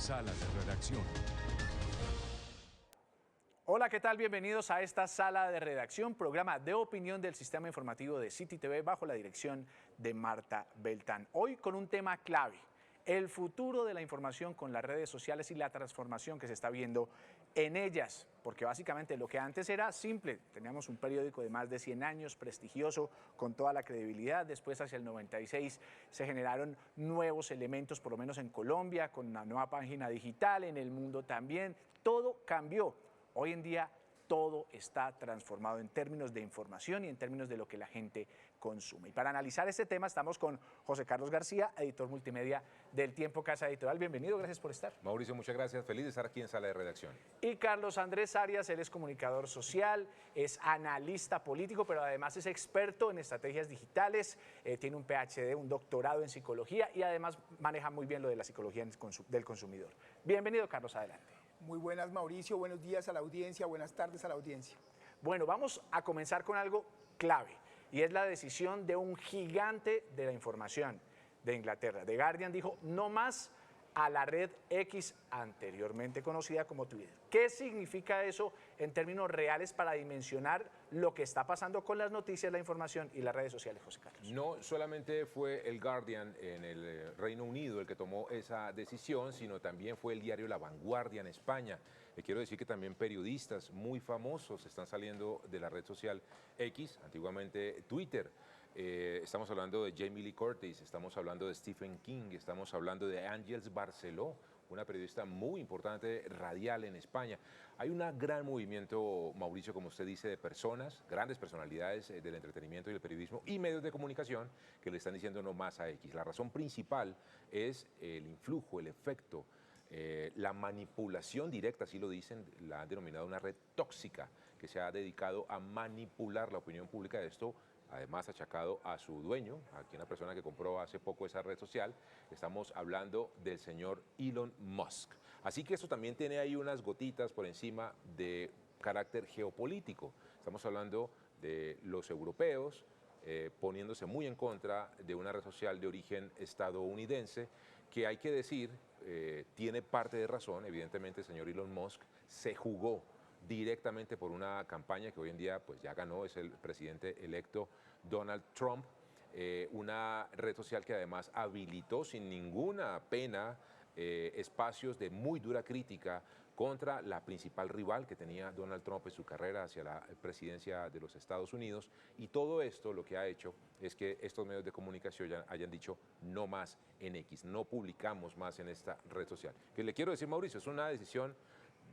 Sala de Redacción. Hola, ¿qué tal? Bienvenidos a esta Sala de Redacción, programa de opinión del sistema informativo de City TV bajo la dirección de Marta Beltrán. Hoy con un tema clave, el futuro de la información con las redes sociales y la transformación que se está viendo en ellas, porque básicamente lo que antes era simple, teníamos un periódico de más de 100 años, prestigioso, con toda la credibilidad, después hacia el 96 se generaron nuevos elementos, por lo menos en Colombia, con una nueva página digital, en el mundo también, todo cambió. Hoy en día todo está transformado en términos de información y en términos de lo que la gente consume. Y para analizar este tema estamos con José Carlos García, editor multimedia del Tiempo Casa Editorial. Bienvenido, gracias por estar. Mauricio, muchas gracias. Feliz de estar aquí en Sala de Redacción. Y Carlos Andrés Arias, él es comunicador social, es analista político, pero además es experto en estrategias digitales, tiene un PhD, un doctorado en psicología y además maneja muy bien lo de la psicología del consumidor. Bienvenido, Carlos, adelante. Muy buenas, Mauricio, buenos días a la audiencia, buenas tardes a la audiencia. Bueno, vamos a comenzar con algo clave y es la decisión de un gigante de la información de Inglaterra. The Guardian dijo no más a la red X, anteriormente conocida como Twitter. ¿Qué significa eso en términos reales para dimensionar lo que está pasando con las noticias, la información y las redes sociales, José Carlos? No solamente fue el Guardian en el Reino Unido el que tomó esa decisión, sino también fue el diario La Vanguardia en España. Le quiero decir que también periodistas muy famosos están saliendo de la red social X, antiguamente Twitter. Estamos hablando de Jamie Lee Curtis, estamos hablando de Stephen King, estamos hablando de Ángels Barceló, una periodista muy importante radial en España. Hay un gran movimiento, Mauricio, como usted dice, de personas, grandes personalidades del entretenimiento y el periodismo y medios de comunicación que le están diciendo no más a X. La razón principal es el influjo, el efecto, la manipulación directa, así lo dicen, la han denominado una red tóxica que se ha dedicado a manipular la opinión pública de esto. Además achacado a su dueño, a una persona que compró hace poco esa red social. Estamos hablando del señor Elon Musk. Así que esto también tiene ahí unas gotitas por encima de carácter geopolítico. Estamos hablando de los europeos poniéndose muy en contra de una red social de origen estadounidense que hay que decir tiene parte de razón. Evidentemente el señor Elon Musk se jugó directamente por una campaña que hoy en día pues ya ganó, es el presidente electo Donald Trump, una red social que además habilitó sin ninguna pena espacios de muy dura crítica contra la principal rival que tenía Donald Trump en su carrera hacia la presidencia de los Estados Unidos, y todo esto lo que ha hecho es que estos medios de comunicación ya hayan dicho no más en X, no publicamos más en esta red social. Que le quiero decir, Mauricio, es una decisión,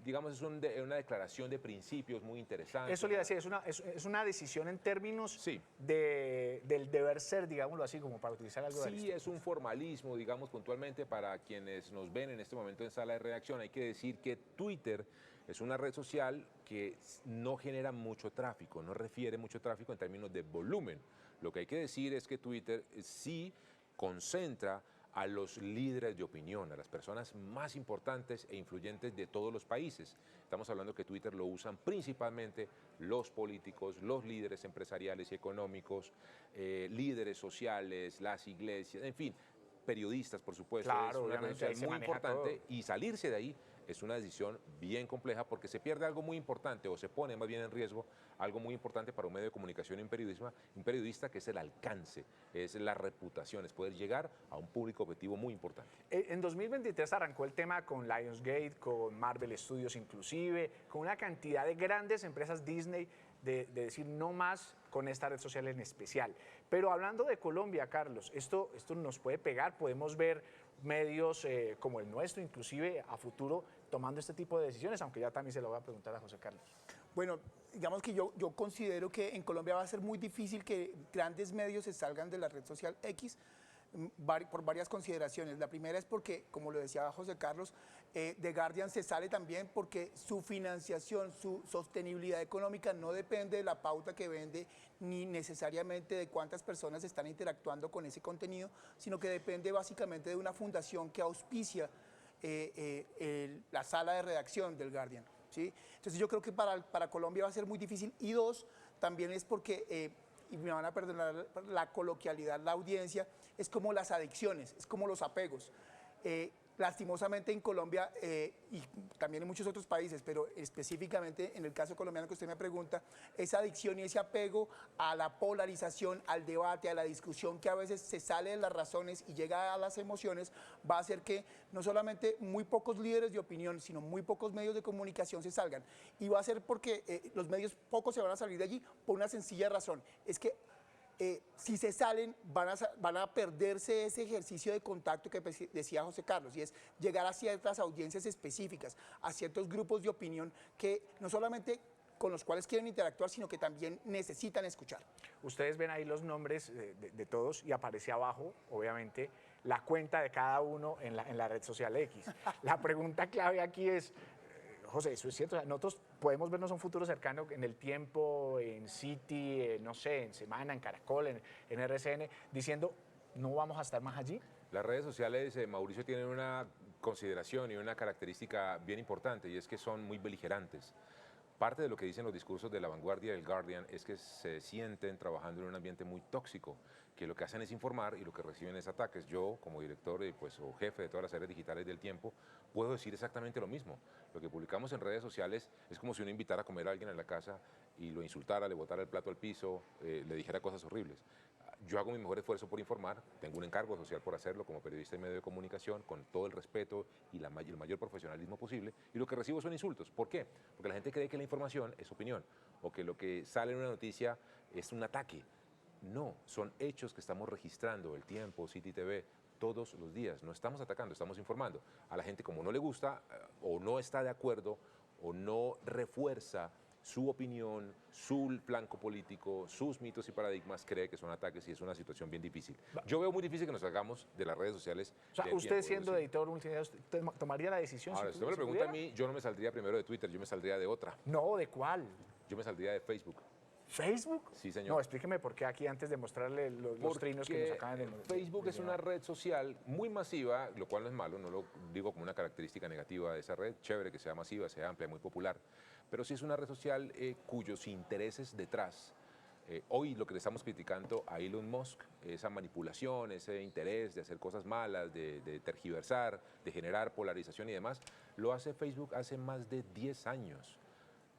digamos, es una declaración de principios muy interesante. Eso le iba a decir, es una decisión en términos sí, del deber ser, digámoslo así, como para utilizar algo de sí, es un formalismo, digamos, puntualmente para quienes nos ven en este momento en Sala de Redacción. Hay que decir que Twitter es una red social que no genera mucho tráfico, no refiere mucho tráfico en términos de volumen. Lo que hay que decir es que Twitter sí concentra a los líderes de opinión, a las personas más importantes e influyentes de todos los países. Estamos hablando que Twitter lo usan principalmente los políticos, los líderes empresariales y económicos, líderes sociales, las iglesias, en fin, periodistas, por supuesto. Claro, es una red social muy importante todo. Y salirse de ahí es una decisión bien compleja porque se pierde algo muy importante o se pone más bien en riesgo algo muy importante para un medio de comunicación y un periodista, que es el alcance, es la reputación, es poder llegar a un público objetivo muy importante. En 2023 arrancó el tema con Lionsgate, con Marvel Studios inclusive, con una cantidad de grandes empresas Disney de decir no más con esta red social en especial. Pero hablando de Colombia, Carlos, esto nos puede pegar, podemos ver medios como el nuestro, inclusive a futuro, tomando este tipo de decisiones, aunque ya también se lo voy a preguntar a José Carlos. Bueno, digamos que yo considero que en Colombia va a ser muy difícil que grandes medios se salgan de la red social X por varias consideraciones. La primera es porque, como lo decía José Carlos, The Guardian se sale también porque su financiación, su sostenibilidad económica no depende de la pauta que vende ni necesariamente de cuántas personas están interactuando con ese contenido, sino que depende básicamente de una fundación que auspicia la sala de redacción del Guardian, ¿sí? Entonces yo creo que para Colombia va a ser muy difícil. Y dos, también es porque y me van a perdonar la coloquialidad, la audiencia, es como las adicciones, es como los apegos. lastimosamente en Colombia y también en muchos otros países, pero específicamente en el caso colombiano que usted me pregunta, esa adicción y ese apego a la polarización, al debate, a la discusión que a veces se sale de las razones y llega a las emociones, va a hacer que no solamente muy pocos líderes de opinión, sino muy pocos medios de comunicación se salgan. Y va a ser porque los medios pocos se van a salir de allí por una sencilla razón, es que si se salen van a perderse ese ejercicio de contacto que decía José Carlos, y es llegar a ciertas audiencias específicas, a ciertos grupos de opinión que no solamente con los cuales quieren interactuar, sino que también necesitan escuchar. Ustedes ven ahí los nombres de todos y aparece abajo, obviamente, la cuenta de cada uno en la red social X. La pregunta clave aquí es, José, eso es cierto, o sea, nosotros podemos vernos a un futuro cercano en el tiempo, en City, no sé, en Semana, en Caracol, en RCN, diciendo, no vamos a estar más allí. Las redes sociales, Mauricio, tienen una consideración y una característica bien importante, y es que son muy beligerantes. Parte de lo que dicen los discursos de La Vanguardia y el Guardian es que se sienten trabajando en un ambiente muy tóxico, que lo que hacen es informar y lo que reciben es ataques. Yo, como director o jefe de todas las áreas digitales del Tiempo, puedo decir exactamente lo mismo. Lo que publicamos en redes sociales es como si uno invitara a comer a alguien en la casa y lo insultara, le botara el plato al piso, le dijera cosas horribles. Yo hago mi mejor esfuerzo por informar, tengo un encargo social por hacerlo como periodista y medio de comunicación, con todo el respeto y el mayor profesionalismo posible, y lo que recibo son insultos. ¿Por qué? Porque la gente cree que la información es opinión, o que lo que sale en una noticia es un ataque. No, son hechos que estamos registrando, el Tiempo, City TV, todos los días. No estamos atacando, estamos informando. A la gente, como no le gusta, o no está de acuerdo, o no refuerza su opinión, su flanco político, sus mitos y paradigmas, cree que son ataques, y es una situación bien difícil. Yo veo muy difícil que nos salgamos de las redes sociales. O sea, usted siendo editor multimedia, ¿usted tomaría la decisión? Ahora, si usted me lo pregunta a mí, yo no me saldría primero de Twitter, yo me saldría de otra. No, ¿de cuál? Yo me saldría de Facebook. ¿Facebook? Sí, señor. No, explíqueme por qué aquí, antes de mostrarle los trinos que nos acaban de... Facebook es una red social muy masiva, lo cual no es malo, no lo digo como una característica negativa de esa red, chévere que sea masiva, sea amplia, muy popular, pero sí es una red social cuyos intereses detrás, hoy lo que le estamos criticando a Elon Musk, esa manipulación, ese interés de hacer cosas malas, de tergiversar, de generar polarización y demás, lo hace Facebook hace más de 10 años.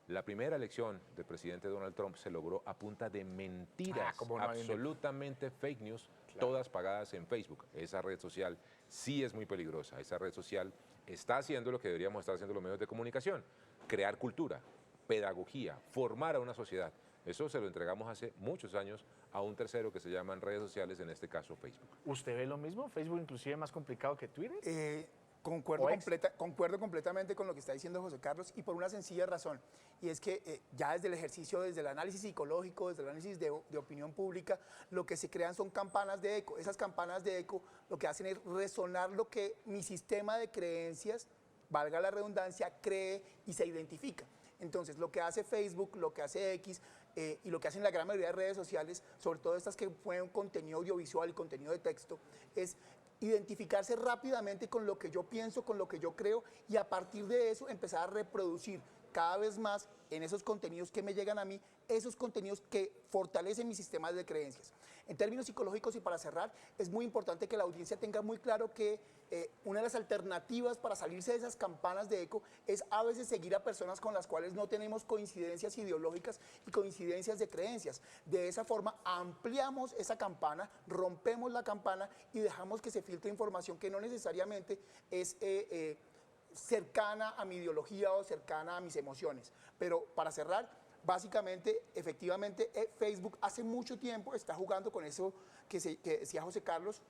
La primera elección del presidente Donald Trump se logró a punta de mentiras, absolutamente fake news, todas pagadas en Facebook. Esa red social sí es muy peligrosa. Esa red social está haciendo lo que deberíamos estar haciendo los medios de comunicación: crear cultura, pedagogía, formar a una sociedad. Eso se lo entregamos hace muchos años a un tercero que se llaman redes sociales, en este caso Facebook. ¿Usted ve lo mismo? ¿Facebook inclusive es más complicado que Twitter? Concuerdo completamente con lo que está diciendo José Carlos, y por una sencilla razón, y es que ya desde el ejercicio, desde el análisis psicológico, desde el análisis de opinión pública, lo que se crean son campanas de eco. Esas campanas de eco lo que hacen es resonar lo que mi sistema de creencias, valga la redundancia, cree y se identifica. Entonces, lo que hace Facebook, lo que hace X y lo que hacen la gran mayoría de redes sociales, sobre todo estas que ponen contenido audiovisual y contenido de texto, es identificarse rápidamente con lo que yo pienso, con lo que yo creo, y a partir de eso empezar a reproducir cada vez más en esos contenidos que me llegan a mí, esos contenidos que fortalecen mi sistema de creencias. En términos psicológicos, y para cerrar, es muy importante que la audiencia tenga muy claro que una de las alternativas para salirse de esas campanas de eco es a veces seguir a personas con las cuales no tenemos coincidencias ideológicas y coincidencias de creencias. De esa forma ampliamos esa campana, rompemos la campana y dejamos que se filtre información que no necesariamente es cercana a mi ideología o cercana a mis emociones. Pero para cerrar, básicamente, efectivamente, Facebook hace mucho tiempo está jugando con eso que decía José Carlos,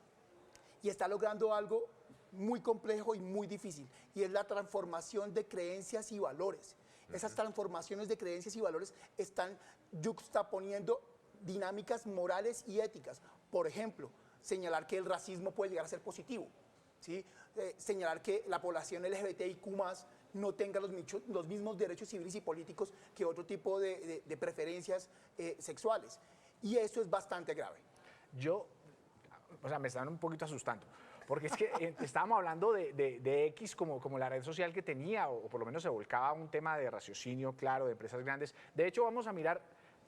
y está logrando algo muy complejo y muy difícil, y es la transformación de creencias y valores. Esas transformaciones de creencias y valores están yuxtaponiendo dinámicas morales y éticas. Por ejemplo, señalar que el racismo puede llegar a ser positivo, ¿sí? Señalar que la población LGBTIQ+ no tenga los mismos derechos civiles y políticos que otro tipo de preferencias sexuales. Y eso es bastante grave. Me están un poquito asustando, porque es que estábamos hablando de X como la red social que tenía, o por lo menos se volcaba a un tema de raciocinio claro, de empresas grandes. De hecho, vamos a mirar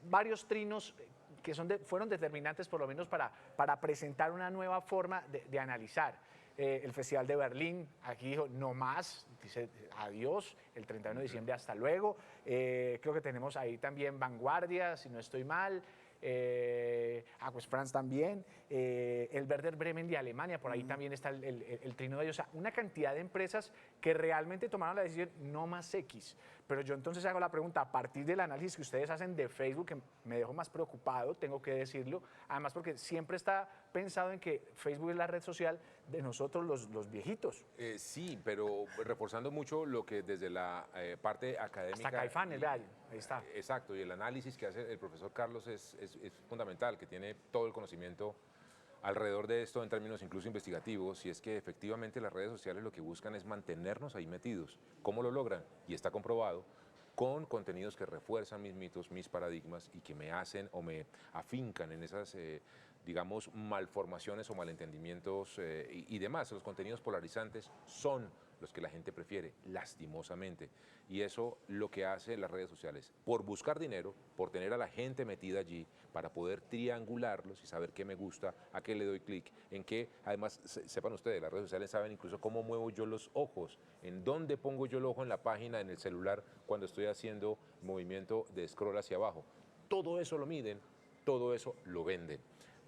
varios trinos que fueron determinantes por lo menos para presentar una nueva forma de analizar. el Festival de Berlín, aquí dijo no más, dice adiós, el 31 de diciembre hasta luego. Creo que tenemos ahí también Vanguardia, si no estoy mal. Pues France también, el Werder Bremen de Alemania, por ahí también está el trino de ellos. O sea, una cantidad de empresas que realmente tomaron la decisión no más X. Pero yo entonces hago la pregunta, a partir del análisis que ustedes hacen de Facebook, que me dejó más preocupado, tengo que decirlo, además porque siempre está pensado en que Facebook es la red social de nosotros los viejitos. Sí, pero reforzando mucho lo que desde la parte académica... Hasta Caifanes, vea, ahí está. Exacto, y el análisis que hace el profesor Carlos es fundamental, que tiene todo el conocimiento alrededor de esto en términos incluso investigativos, y es que efectivamente las redes sociales lo que buscan es mantenernos ahí metidos. ¿Cómo lo logran? Y está comprobado con contenidos que refuerzan mis mitos, mis paradigmas y que me hacen o me afincan en esas, digamos, malformaciones o malentendimientos y demás. Los contenidos polarizantes son los que la gente prefiere, lastimosamente. Y eso lo que hace las redes sociales, por buscar dinero, por tener a la gente metida allí, para poder triangularlos y saber qué me gusta, a qué le doy clic, en qué, además, sepan ustedes, las redes sociales saben incluso cómo muevo yo los ojos, en dónde pongo yo el ojo en la página, en el celular, cuando estoy haciendo movimiento de scroll hacia abajo. Todo eso lo miden, todo eso lo venden.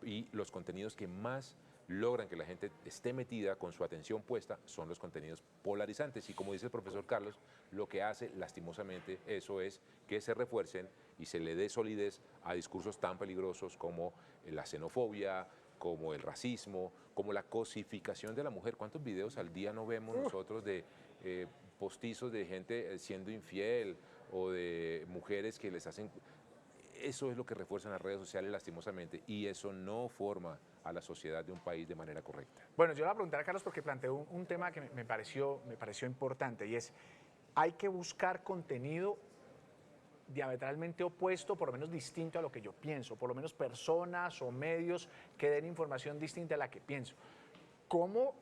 Y los contenidos que más logran que la gente esté metida con su atención puesta son los contenidos polarizantes. Y como dice el profesor Carlos, lo que hace lastimosamente eso es que se refuercen y se le dé solidez a discursos tan peligrosos como la xenofobia, como el racismo, como la cosificación de la mujer. ¿Cuántos videos al día no vemos nosotros de postizos de gente siendo infiel o de mujeres que les hacen... Eso es lo que refuerzan las redes sociales lastimosamente, y eso no forma a la sociedad de un país de manera correcta. Bueno, yo le voy a preguntar a Carlos porque planteó un tema que me pareció importante, y es, hay que buscar contenido diametralmente opuesto, por lo menos distinto a lo que yo pienso, por lo menos personas o medios que den información distinta a la que pienso. ¿Cómo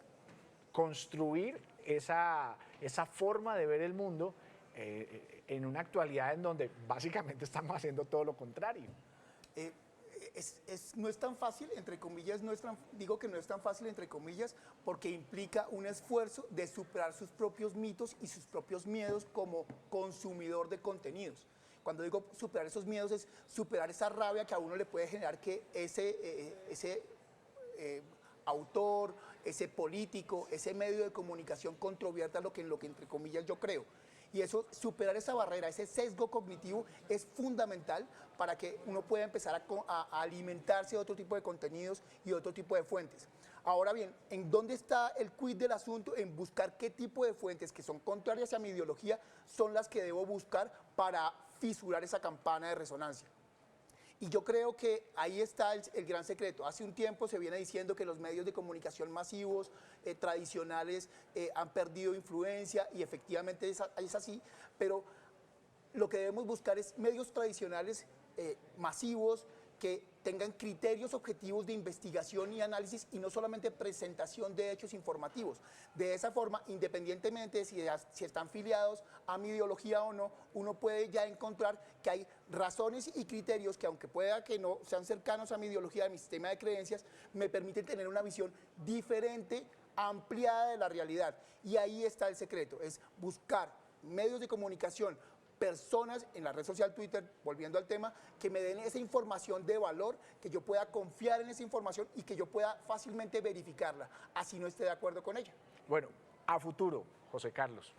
construir esa forma de ver el mundo en una actualidad en donde básicamente estamos haciendo todo lo contrario? No es tan fácil, entre comillas, digo que no es tan fácil, entre comillas, porque implica un esfuerzo de superar sus propios mitos y sus propios miedos como consumidor de contenidos. Cuando digo superar esos miedos es superar esa rabia que a uno le puede generar que ese autor, ese político, ese medio de comunicación controvierta en lo que entre comillas yo creo. Y eso, superar esa barrera, ese sesgo cognitivo es fundamental para que uno pueda empezar a alimentarse de otro tipo de contenidos y otro tipo de fuentes. Ahora bien, ¿en dónde está el quid del asunto? En buscar qué tipo de fuentes que son contrarias a mi ideología son las que debo buscar para fisurar esa campana de resonancia. Y yo creo que ahí está el gran secreto. Hace un tiempo se viene diciendo que los medios de comunicación masivos, tradicionales, han perdido influencia, y efectivamente es así, pero lo que debemos buscar es medios tradicionales masivos que tengan criterios objetivos de investigación y análisis y no solamente presentación de hechos informativos. De esa forma, independientemente de si están filiados a mi ideología o no, uno puede ya encontrar que hay razones y criterios que, aunque pueda que no sean cercanos a mi ideología, a mi sistema de creencias, me permiten tener una visión diferente, ampliada de la realidad. Y ahí está el secreto, es buscar medios de comunicación, personas en la red social Twitter, volviendo al tema, que me den esa información de valor, que yo pueda confiar en esa información y que yo pueda fácilmente verificarla, así no esté de acuerdo con ella. Bueno, a futuro, José Carlos,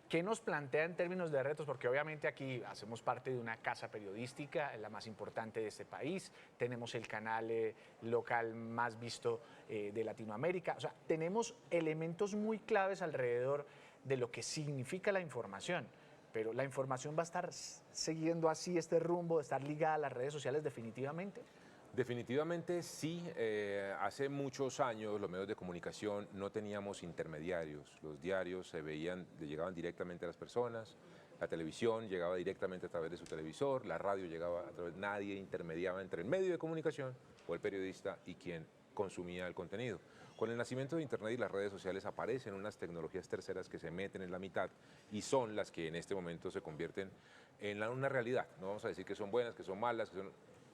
¿qué nos plantea en términos de retos? Porque obviamente aquí hacemos parte de una casa periodística, la más importante de este país, tenemos el canal local más visto de Latinoamérica, o sea, tenemos elementos muy claves alrededor de lo que significa la información. Pero la información va a estar siguiendo así este rumbo, de estar ligada a las redes sociales definitivamente. Definitivamente sí. Hace muchos años los medios de comunicación no teníamos intermediarios. Los diarios llegaban directamente a las personas, la televisión llegaba directamente a través de su televisor, la radio llegaba a través, nadie intermediaba entre el medio de comunicación o el periodista y quien consumía el contenido. Con el nacimiento de Internet y las redes sociales aparecen unas tecnologías terceras que se meten en la mitad y son las que en este momento se convierten en una realidad. No vamos a decir que son buenas, que son malas,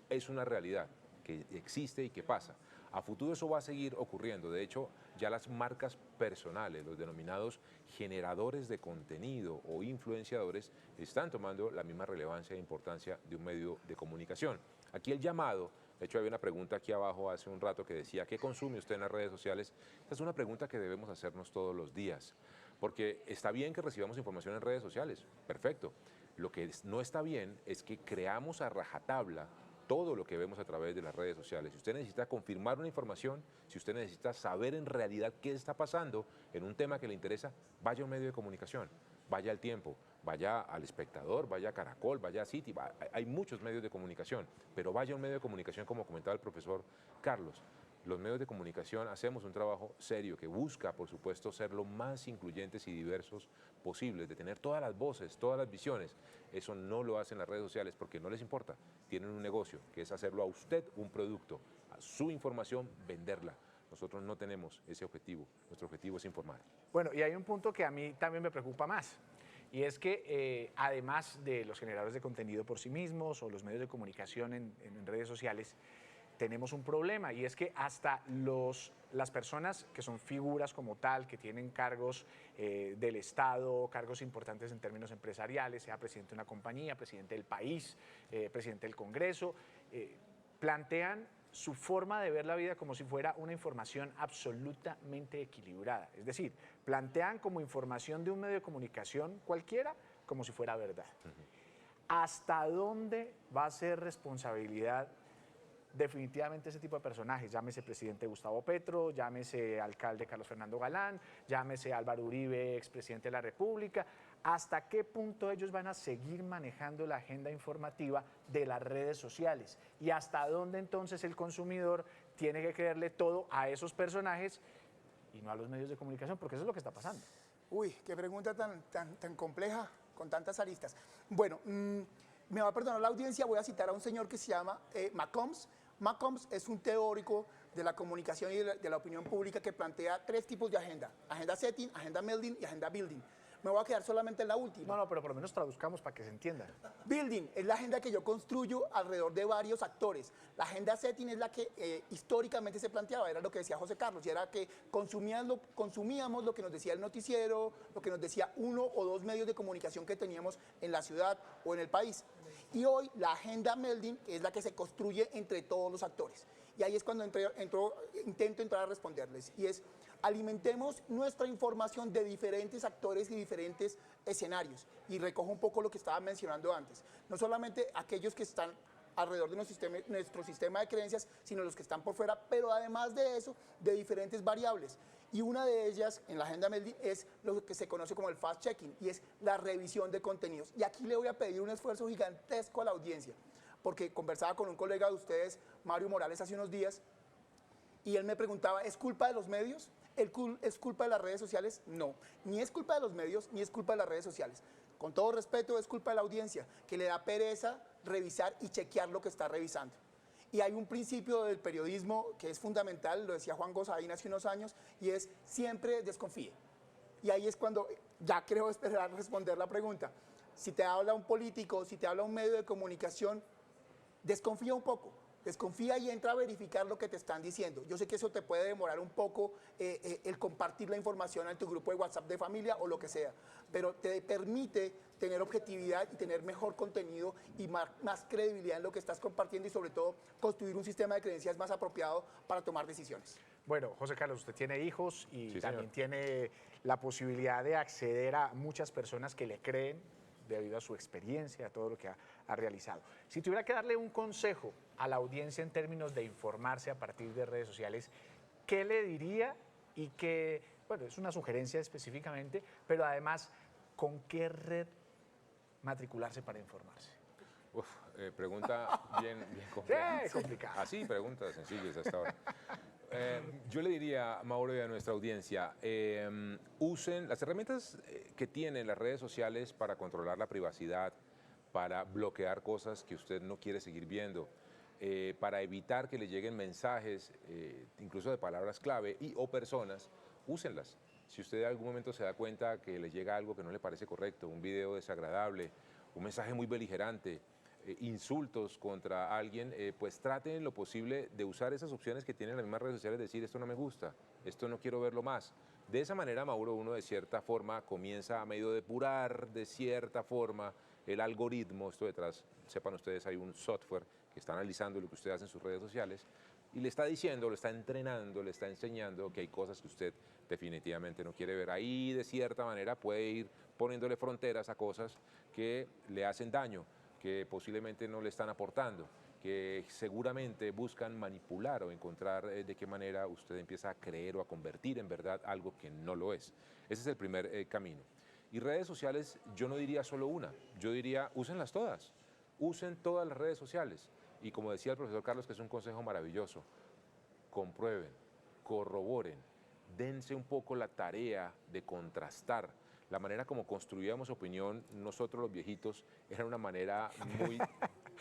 es una realidad que existe y que pasa. A futuro eso va a seguir ocurriendo. De hecho, ya las marcas personales, los denominados generadores de contenido o influenciadores, están tomando la misma relevancia e importancia de un medio de comunicación. Aquí el llamado, de hecho había una pregunta aquí abajo hace un rato que decía, ¿qué consume usted en las redes sociales? Esta es una pregunta que debemos hacernos todos los días, porque está bien que recibamos información en redes sociales, perfecto. Lo que no está bien es que creamos a rajatabla todo lo que vemos a través de las redes sociales. Si usted necesita confirmar una información, si usted necesita saber en realidad qué está pasando en un tema que le interesa, vaya a un medio de comunicación, vaya al Tiempo, vaya al Espectador, vaya a Caracol, vaya a City, hay muchos medios de comunicación, pero vaya a un medio de comunicación como comentaba el profesor Carlos. Los medios de comunicación hacemos un trabajo serio que busca, por supuesto, ser lo más incluyentes y diversos posibles, de tener todas las voces, todas las visiones. Eso no lo hacen las redes sociales porque no les importa. Tienen un negocio, que es hacerlo a usted un producto, a su información, venderla. Nosotros no tenemos ese objetivo. Nuestro objetivo es informar. Bueno, y hay un punto que a mí también me preocupa más. Y es que además de los generadores de contenido por sí mismos o los medios de comunicación en redes sociales, tenemos un problema y es que hasta las personas que son figuras como tal, que tienen cargos del Estado, cargos importantes en términos empresariales, sea presidente de una compañía, presidente del país, presidente del Congreso, plantean su forma de ver la vida como si fuera una información absolutamente equilibrada. Es decir, plantean como información de un medio de comunicación cualquiera como si fuera verdad. ¿Hasta dónde va a ser responsabilidad definitivamente ese tipo de personajes? Llámese presidente Gustavo Petro, llámese alcalde Carlos Fernando Galán, llámese Álvaro Uribe, expresidente de la República. ¿Hasta qué punto ellos van a seguir manejando la agenda informativa de las redes sociales? ¿Y hasta dónde entonces el consumidor tiene que creerle todo a esos personajes y no a los medios de comunicación? Porque eso es lo que está pasando. Uy, qué pregunta tan compleja, con tantas aristas. Bueno, me va a perdonar la audiencia, voy a citar a un señor que se llama McCombs. McCombs es un teórico de la comunicación y de la opinión pública que plantea 3 tipos de agenda: agenda setting, agenda melding y agenda building. Me voy a quedar solamente en la última. No, pero por lo menos traduzcamos para que se entienda. Building es la agenda que yo construyo alrededor de varios actores. La agenda setting es la que históricamente se planteaba, era lo que decía José Carlos, y era que consumíamos lo que nos decía el noticiero, lo que nos decía 1 o 2 medios de comunicación que teníamos en la ciudad o en el país. Y hoy la agenda melding es la que se construye entre todos los actores. Y ahí es cuando intento entrar a responderles, y es: alimentemos nuestra información de diferentes actores y diferentes escenarios. Y recojo un poco lo que estaba mencionando antes. No solamente aquellos que están alrededor de nuestro sistema de creencias, sino los que están por fuera, pero además de eso, de diferentes variables. Y una de ellas en la agenda melding es lo que se conoce como el fast-checking, y es la revisión de contenidos. Y aquí le voy a pedir un esfuerzo gigantesco a la audiencia, porque conversaba con un colega de ustedes, Mario Morales, hace unos días, y él me preguntaba, ¿es culpa de los medios? ¿Es culpa de las redes sociales? No, ni es culpa de los medios, ni es culpa de las redes sociales. Con todo respeto, es culpa de la audiencia, que le da pereza revisar y chequear lo que está revisando. Y hay un principio del periodismo que es fundamental, lo decía Juan Gosaín hace unos años, y es: siempre desconfíe. Y ahí es cuando ya creo esperar responder la pregunta. Si te habla un político, si te habla un medio de comunicación, desconfía un poco. Desconfía y entra a verificar lo que te están diciendo. Yo sé que eso te puede demorar un poco el compartir la información en tu grupo de WhatsApp de familia o lo que sea, pero te permite tener objetividad y tener mejor contenido y más credibilidad en lo que estás compartiendo, y sobre todo construir un sistema de creencias más apropiado para tomar decisiones. Bueno, José Carlos, usted tiene hijos y Sí, también señor. tiene la posibilidad de acceder a muchas personas que le creen debido a su experiencia, a todo lo que ha realizado. Si tuviera que darle un consejo a la audiencia en términos de informarse a partir de redes sociales, ¿qué le diría? Y que, bueno, es una sugerencia específicamente, pero además, ¿con qué red matricularse para informarse? Uf, pregunta bien compleja. Sí, complicada. Así, preguntas sencillas hasta ahora. Yo le diría, Mauro, y a nuestra audiencia, usen las herramientas que tienen las redes sociales para controlar la privacidad, para bloquear cosas que usted no quiere seguir viendo, para evitar que le lleguen mensajes, incluso de palabras clave o personas, úsenlas. Si usted en algún momento se da cuenta que le llega algo que no le parece correcto, un video desagradable, un mensaje muy beligerante, insultos contra alguien, pues traten en lo posible de usar esas opciones que tienen las mismas redes sociales, decir esto no me gusta, esto no quiero verlo más. De esa manera, Mauro, uno de cierta forma comienza a medio depurar de cierta forma el algoritmo. Esto detrás, sepan ustedes, hay un software que está analizando lo que usted hace en sus redes sociales y le está diciendo, lo está entrenando, le está enseñando que hay cosas que usted definitivamente no quiere ver. Ahí, de cierta manera, puede ir poniéndole fronteras a cosas que le hacen daño, que posiblemente no le están aportando, que seguramente buscan manipular o encontrar de qué manera usted empieza a creer o a convertir en verdad algo que no lo es. Ese es el primer camino. Y redes sociales, yo no diría solo una, yo diría úsenlas todas, usen todas las redes sociales. Y como decía el profesor Carlos, que es un consejo maravilloso, comprueben, corroboren, dense un poco la tarea de contrastar. La manera como construíamos opinión nosotros los viejitos era una manera muy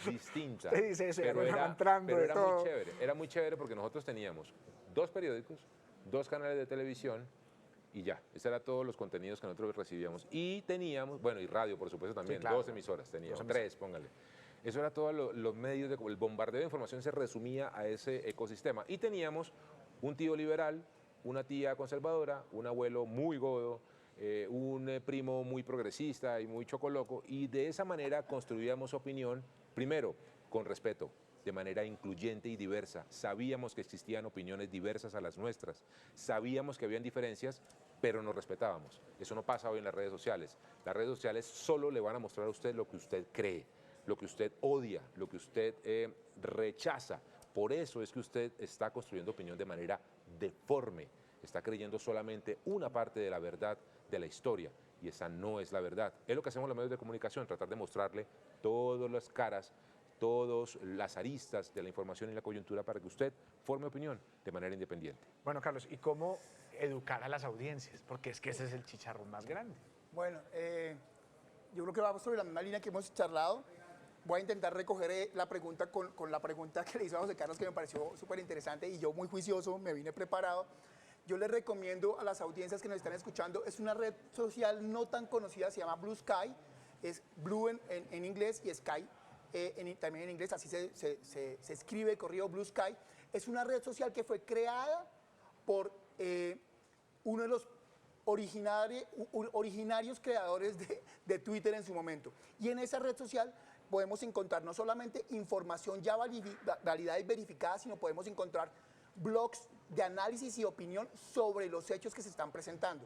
distinta. Usted dice eso, pero era todo. muy chévere. Era muy chévere porque nosotros teníamos 2 periódicos, 2 canales de televisión y ya. Esos eran todos los contenidos que nosotros recibíamos. Y teníamos, bueno, y radio por supuesto también, sí, claro, 2 emisoras teníamos, 3, póngale. Eso era todos los medios, el bombardeo de información se resumía a ese ecosistema. Y teníamos un tío liberal, una tía conservadora, un abuelo muy godo, un primo muy progresista y muy chocoloco, y de esa manera construíamos opinión, primero, con respeto, de manera incluyente y diversa. Sabíamos que existían opiniones diversas a las nuestras, sabíamos que habían diferencias, pero nos respetábamos. Eso no pasa hoy en las redes sociales. Las redes sociales solo le van a mostrar a usted lo que usted cree, lo que usted odia, lo que usted rechaza. Por eso es que usted está construyendo opinión de manera deforme, está creyendo solamente una parte de la verdad de la historia, y esa no es la verdad. Es lo que hacemos los medios de comunicación, tratar de mostrarle todas las caras, todas las aristas de la información y la coyuntura para que usted forme opinión de manera independiente. Bueno, Carlos, ¿y cómo educar a las audiencias? Porque es que ese es el chicharrón más grande. Bueno, yo creo que vamos sobre la misma línea que hemos charlado. Voy a intentar recoger la pregunta con la pregunta que le hizo a José Carlos, que me pareció súper interesante, y yo muy juicioso me vine preparado. Yo les recomiendo a las audiencias que nos están escuchando, es una red social no tan conocida, se llama Blue Sky, es Blue en inglés y Sky también en inglés, así se escribe corrido Blue Sky. Es una red social que fue creada por uno de los originarios creadores de Twitter en su momento. Y en esa red social podemos encontrar no solamente información ya validada y verificada, sino podemos encontrar blogs de análisis y opinión sobre los hechos que se están presentando.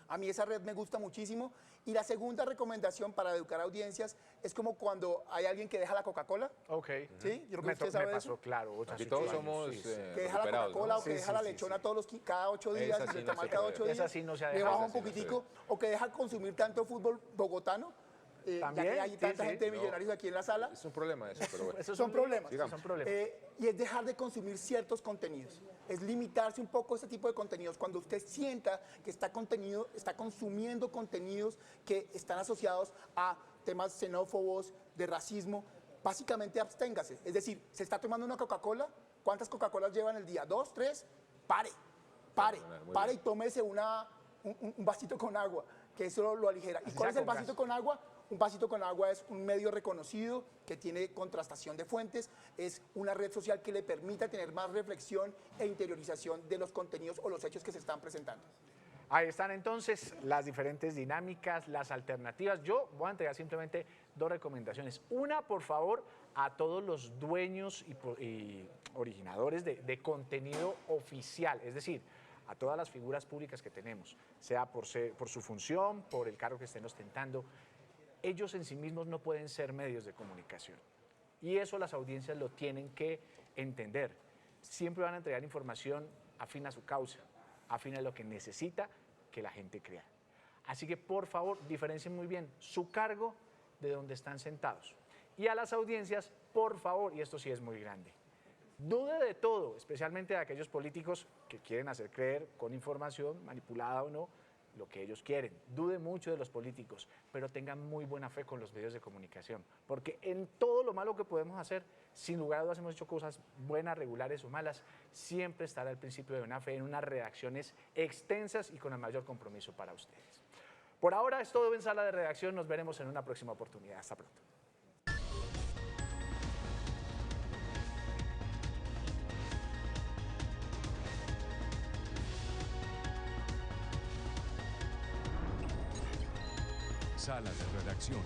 A mí esa red me gusta muchísimo. Y la segunda recomendación para educar a audiencias es como cuando hay alguien que deja la Coca-Cola. Ok. ¿Sí? Yo creo que usted sabe me pasó, eso. claro. Aquí todos somos que deja la Coca-Cola, ¿no? O que deja la lechona cada 8 días, y el tamal cada 8 días. Esa sí no se ha le dejado. baja un poquitico. O que deja consumir tanto fútbol bogotano. Ya que hay tanta gente de millonarios aquí en la sala. Es un problema eso, pero bueno. Son problemas. Son problemas. Y es dejar de consumir ciertos contenidos. Es limitarse un poco a este tipo de contenidos. Cuando usted sienta que está consumiendo contenidos que están asociados a temas xenófobos, de racismo, básicamente absténgase. Es decir, se está tomando una Coca-Cola, ¿cuántas Coca-Colas lleva en el día? ¿2, 3? Pare y tómese un vasito con agua, que eso lo aligera. ¿Y cuál es el vasito con agua? Un vasito con agua es un medio reconocido que tiene contrastación de fuentes, es una red social que le permita tener más reflexión e interiorización de los contenidos o los hechos que se están presentando. Ahí están entonces las diferentes dinámicas, las alternativas. Yo voy a entregar simplemente 2 recomendaciones. Una, por favor, a todos los dueños y originadores de contenido oficial, es decir, a todas las figuras públicas que tenemos, sea por su función, por el cargo que estén ostentando. Ellos en sí mismos no pueden ser medios de comunicación. Y eso las audiencias lo tienen que entender. Siempre van a entregar información afín a su causa, afín a lo que necesita que la gente crea. Así que, por favor, diferencien muy bien su cargo de donde están sentados. Y a las audiencias, por favor, y esto sí es muy grande, dude de todo, especialmente de aquellos políticos que quieren hacer creer con información, manipulada o no, lo que ellos quieren. Dude mucho de los políticos, pero tengan muy buena fe con los medios de comunicación, porque en todo lo malo que podemos hacer, sin lugar a dudas hemos hecho cosas buenas, regulares o malas, siempre estará el principio de buena fe en unas redacciones extensas y con el mayor compromiso para ustedes. Por ahora es todo en Sala de Redacción, nos veremos en una próxima oportunidad. Hasta pronto. Sala de Redacción.